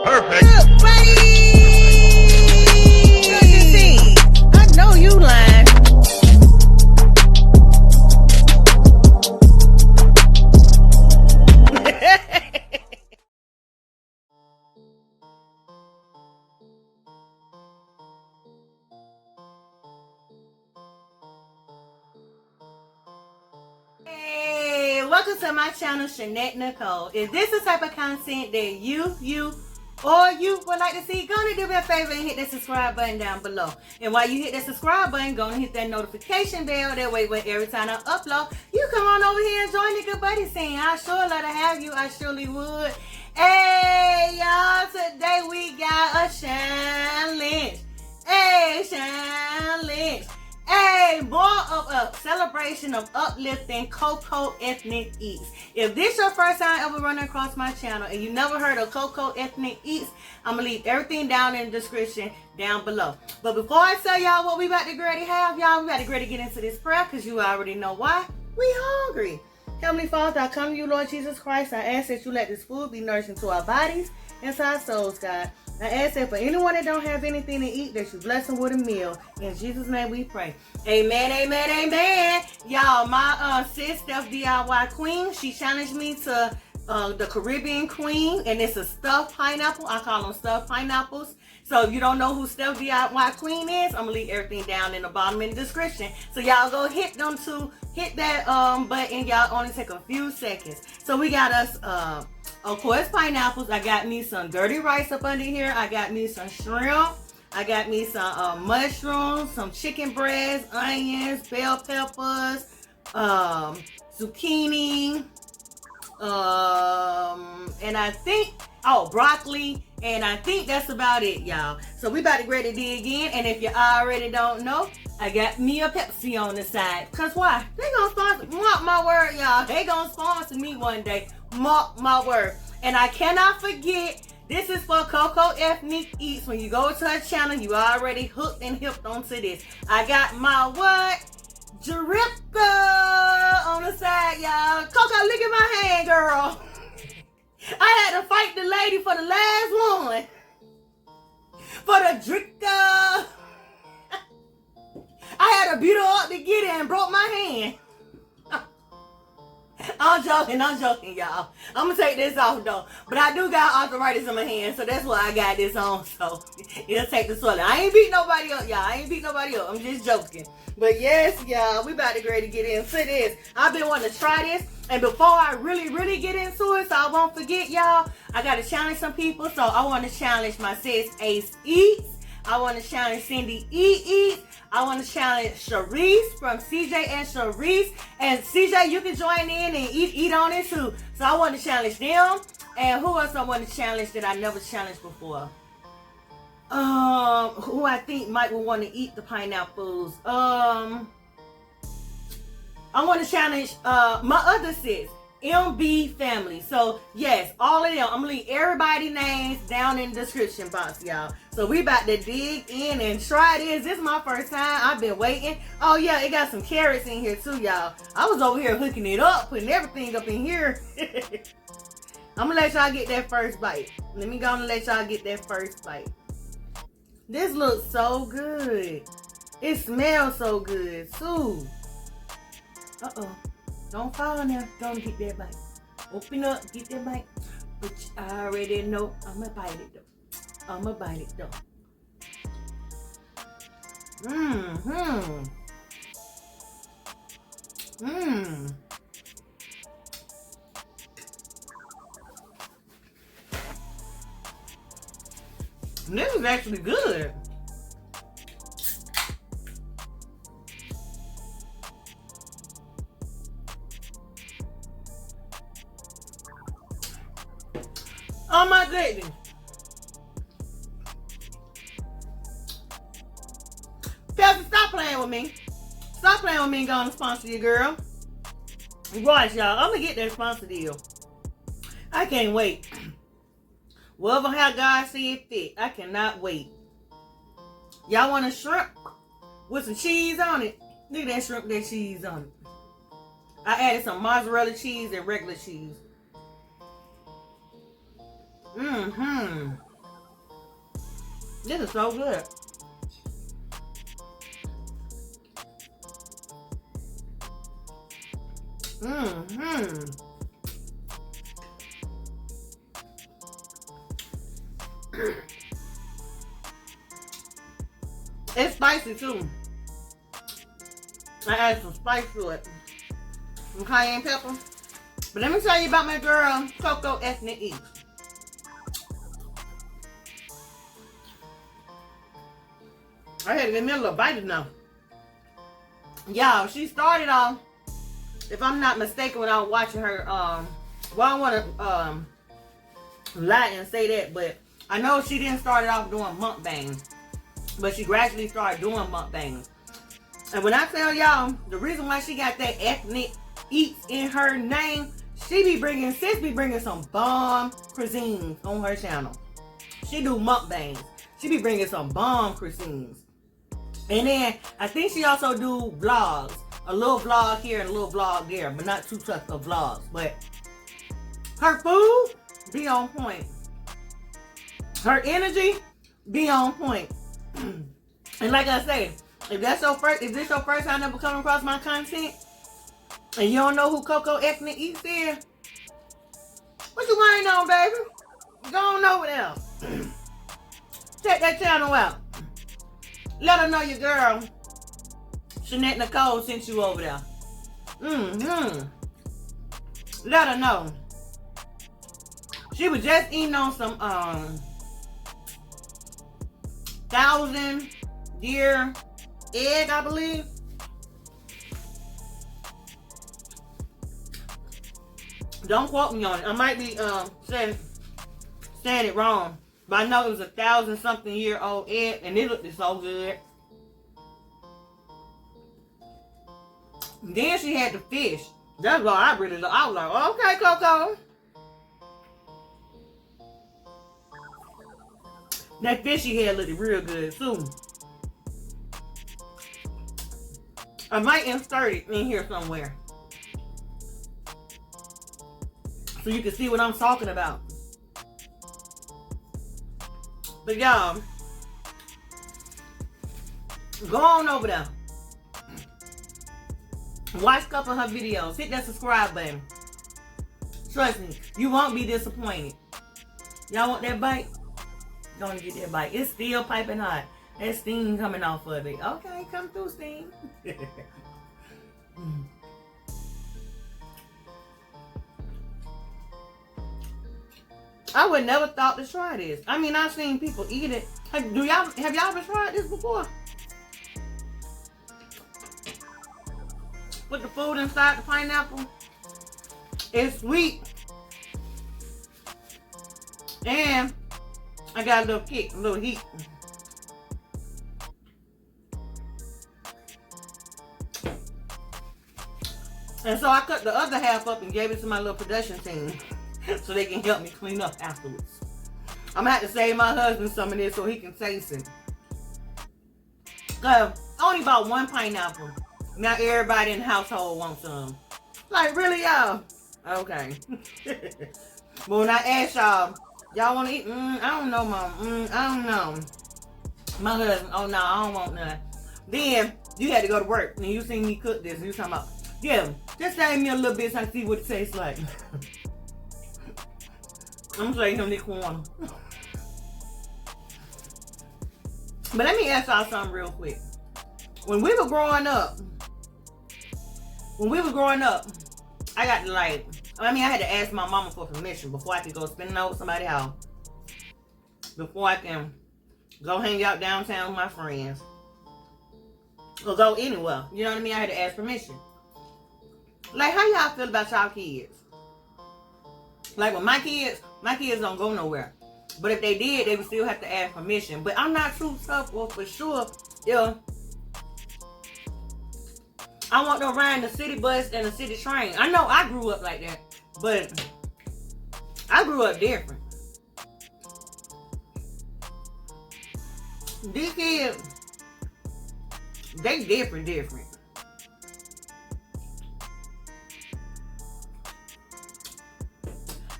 Perfect. Look, buddy. Look at this. I know you lying. Hey, welcome to my channel, Shanette Nicole. If this is the type of content that you would like to see, go and do me a favor and hit that subscribe button down below. And while you hit that subscribe button, go and hit that notification bell. That way, when every time I upload, you come on over here and join the good buddy scene. I sure love to have you. I surely would. Hey, y'all, today we got a challenge. Hey, challenge. Hey, more of a celebration of uplifting Cocoa Ethnic Eats. If this your first time ever running across my channel and you never heard of Cocoa Ethnic Eats, I'm going to leave everything down in the description down below. But before I tell y'all what we about to ready have, y'all, we about to ready get into this prayer because you already know why. We hungry. Heavenly Father, I come to you, Lord Jesus Christ. I ask that you let this food be nourishing to our bodies and to our souls, God. I ask that for anyone that don't have anything to eat, that you bless them with a meal. In Jesus' name we pray. Amen, amen, amen. Y'all, my sis, Steph DIY Queen, she challenged me to the Caribbean Queen, and it's a stuffed pineapple. I call them stuffed pineapples. So if you don't know who Steph DIY Queen is, I'm going to leave everything down in the bottom in the description. So y'all go hit that button. Y'all only take a few seconds. So we got us, of course, pineapples. I got me some dirty rice up under here. I got me some shrimp. I got me some mushrooms, some chicken breasts, onions, bell peppers, zucchini, and I think, broccoli, and I think that's about it, y'all. So we about to ready to dig in, and if you already don't know, I got me a Pepsi on the side. Cause why? They gonna sponsor, mark my word, y'all. They gonna sponsor me one day. Mark my word. And I cannot forget, this is for Cocoa Ethnic Eats. When you go to her channel, you already hooked and hipped onto this. I got my what? Dripka on the side, y'all. Coco, look at my hand, girl. I had to fight the lady for the last one. For the Dripka. I had to beat her up to get it and broke my hand. I'm joking, y'all. I'm gonna take this off though. But I do got arthritis in my hand, so that's why I got this on. So it'll take the swelling. I ain't beat nobody up, y'all. I ain't beat nobody up. I'm just joking. But yes, y'all, we about to get into this. I've been wanting to try this. And before I really get into it, so I won't forget, y'all, I gotta challenge some people. So I want to challenge my sis Ace Eats. I want to challenge Cindy Eats. I want to challenge Sharice from CJ and Sharice. And CJ, you can join in and eat on it too. So I want to challenge them. And who else I want to challenge that I never challenged before? Who I think might want to eat the pineapples. I want to challenge my other sis, MB family. So yes, all of them. I'm gonna leave everybody's names down in the description box, y'all. So we about to dig in and try this. This is my first time. I've been waiting. Oh yeah, it got some carrots in here too, y'all. I was over here hooking it up, putting everything up in here. I'm gonna let y'all get that first bite. Let me go and let y'all get that first bite. This looks so good. It smells so good too. Uh-oh. Don't fall in there. Don't get that bite. Open up, get that bite. But I already know I'm gonna bite it though. I'm gonna bite it though. This is actually good. Oh my goodness. Pepsi, stop playing with me. Stop playing with me and go and sponsor your girl. Right, y'all. I'm going to get that sponsor deal. I can't wait. Whatever how God see it fit. I cannot wait. Y'all want a shrimp with some cheese on it? Look at that shrimp with that cheese on it. I added some mozzarella cheese and regular cheese. This is so good. It's spicy too. I add some spice to it. Some cayenne pepper. But let me tell you about my girl, Coco Ethnic Eats. I had to give me a little bite now. Y'all, she started off, if I'm not mistaken, when I was watching her, well, I don't want to lie and say that, but I know she didn't start off doing mukbangs, but she gradually started doing mukbangs. And when I tell y'all, the reason why she got that Ethnic Eats in her name, sis be bringing some bomb cuisines on her channel. She do mukbangs. She be bringing some bomb cuisines. And then, I think she also do vlogs. A little vlog here and a little vlog there, but not too tough of vlogs. But her food be on point. Her energy be on point. And like I say, if this your first time ever coming across my content, and you don't know who Coco Ethnic Eats is, what you waiting on, baby? Go on over there. Check that channel out. Let her know your girl, Shanette Nicole, sent you over there. Let her know. She was just eating on some 1,000-year egg, I believe. Don't quote me on it. I might be saying it wrong. But I know it was 1,000-something-year-old egg, and it looked so good. Then she had the fish. That's what I really loved. I was like, okay, Coco. That fish she had looked real good too. I might insert it in here somewhere, so you can see what I'm talking about. But y'all, go on over there. Watch a couple of her videos. Hit that subscribe button. Trust me, you won't be disappointed. Y'all want that bite? Gonna get that bite. It's still piping hot. That steam coming off of it. Okay, come through, steam. I would never thought to try this. I mean, I've seen people eat it. Have y'all ever tried this before? Put the food inside the pineapple. It's sweet. And I got a little kick, a little heat. And so I cut the other half up and gave it to my little production team so they can help me clean up afterwards. I'm gonna have to save my husband some of this so he can taste it. I only bought one pineapple. Not everybody in the household wants some. Like, really, y'all? Okay. But when I asked y'all want to eat? I don't know, Mom. I don't know. My husband, oh no, I don't want none. Then you had to go to work and you seen me cook this. And you talking about, yeah, just save me a little bit so I can see what it tastes like. I'm gonna show him the corner. But let me ask y'all something real quick. When we were growing up, I got to I had to ask my mama for permission before I could go spend it over somebody's house. Before I can go hang out downtown with my friends. Or go anywhere. You know what I mean? I had to ask permission. Like, how y'all feel about y'all kids? Like, with my kids don't go nowhere. But if they did, they would still have to ask permission. But I'm not too tough, or for sure, yeah. I want to ride the city bus and the city train. I know I grew up like that, but I grew up different. These kids, they different.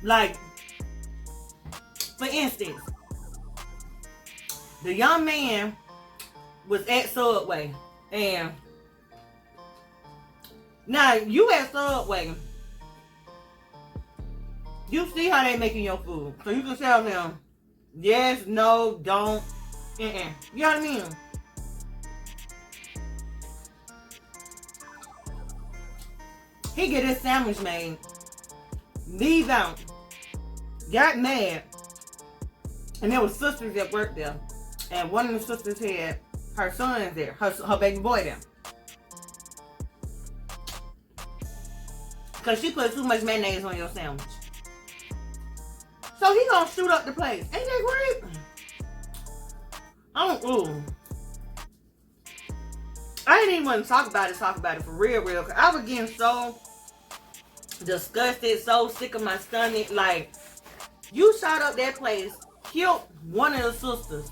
Like, for instance, The young man was at Subway, and now you at Subway, you see how they making your food, so you can tell them yes, no, don't, you know what I mean? He get his sandwich made, leave out, got mad, and there was sisters that worked there, and one of the sisters had her son there, her baby boy there, because she put too much mayonnaise on your sandwich. So he gonna shoot up the place. Ain't that great? I didn't even want to talk about it for real. Cause I was getting so disgusted, so sick of my stomach. Like, you shot up that place, killed one of the sisters,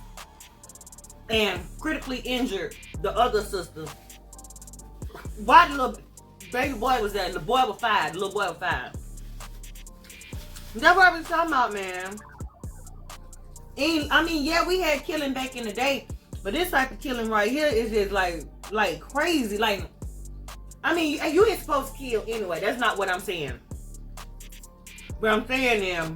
and critically injured the other sister. Why the little baby boy was there? The boy was 5. The little boy was 5. That's what I was talking about, man. And, I mean, yeah, we had killing back in the day, but this type of killing right here is just like crazy. Like, I mean, you ain't supposed to kill anyway. That's not what I'm saying. What I'm saying is,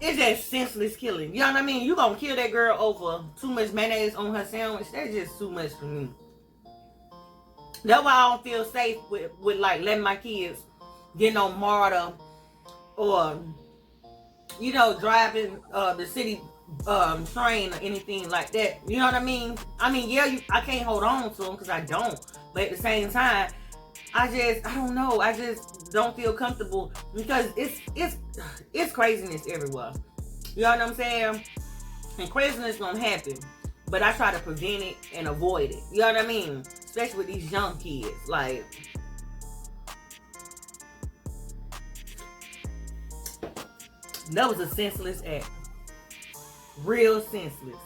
it's just senseless killing. You know what I mean? You gonna kill that girl over too much mayonnaise on her sandwich? That's just too much for me. That's why I don't feel safe with like letting my kids get on MARTA or, you know, driving the city train or anything like that. You know what I mean? I mean, yeah, I can't hold on to them because I don't. But at the same time, I don't know. I just don't feel comfortable because it's craziness everywhere. You know what I'm saying? And craziness gonna happen. But I try to prevent it and avoid it. You know what I mean? Especially with these young kids. Like, that was a senseless act. Real senseless.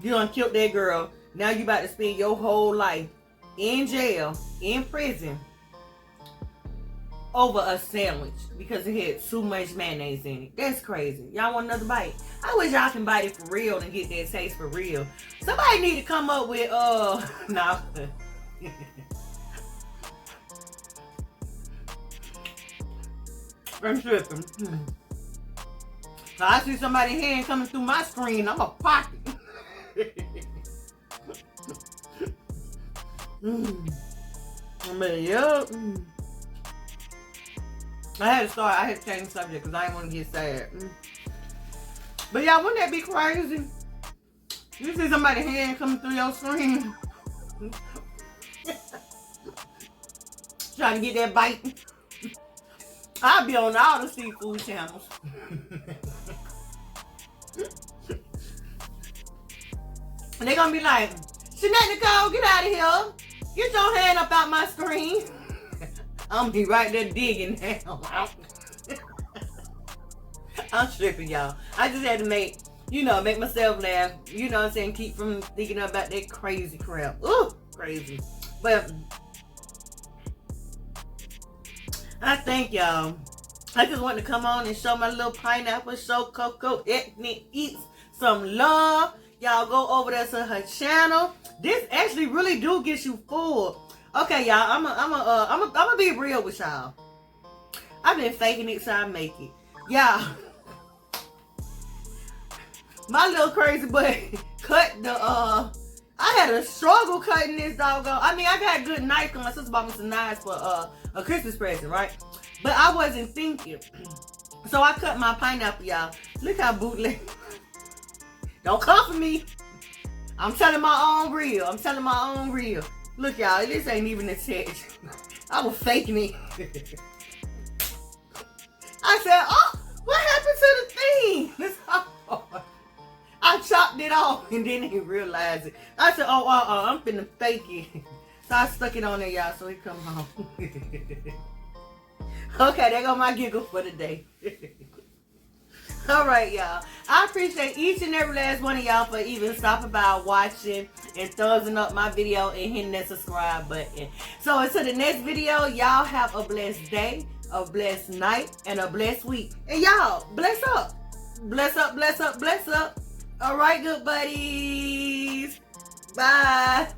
You done killed that girl. Now you about to spend your whole life in jail, in prison, over a sandwich because it had too much mayonnaise in it. That's crazy. Y'all want another bite? I wish y'all can bite it for real and get that taste for real. Somebody need to come up with, nah. I'm tripping. So I see somebody's hand coming through my screen, I'm a pocket. But yeah. I had to change the subject because I didn't want to get sad. But y'all, wouldn't that be crazy? You see somebody's hand coming through your screen. Trying to get that bite. I'll be on all the seafood channels. And they're gonna be like, Shanette Nicole, get out of here. Get your hand up out my screen. I'm gonna be right there digging now. I'm tripping, y'all. I just had to make myself laugh. You know what I'm saying? Keep from thinking about that crazy crap. Ooh, crazy. But I thank y'all. I just want to come on and show my little pineapple show Coco Ethnic Eats some love. Y'all go over there to her channel. This actually really do get you full. Okay, y'all, I'm gonna be real with y'all. I've been faking it so I make it. Y'all, my little crazy boy cut the, I had a struggle cutting this doggone. I mean, I got good knife because my sister bought me some knives for a Christmas present, right? But I wasn't thinking. So I cut my pineapple, y'all. Look how bootleg. Don't come for me. I'm telling my own real. Look, y'all, this ain't even a text. I was faking it. I said, oh, what happened to the thing? This I chopped it off and then he realized it. I said, I'm finna fake it. So I stuck it on there, y'all, so it come home. Okay, there go my giggle for the day. Alright, y'all. I appreciate each and every last one of y'all for even stopping by, watching, and thumbsing up my video and hitting that subscribe button. So until the next video, y'all have a blessed day, a blessed night, and a blessed week. And y'all, bless up. Bless up, bless up, bless up. All right, good buddies. Bye.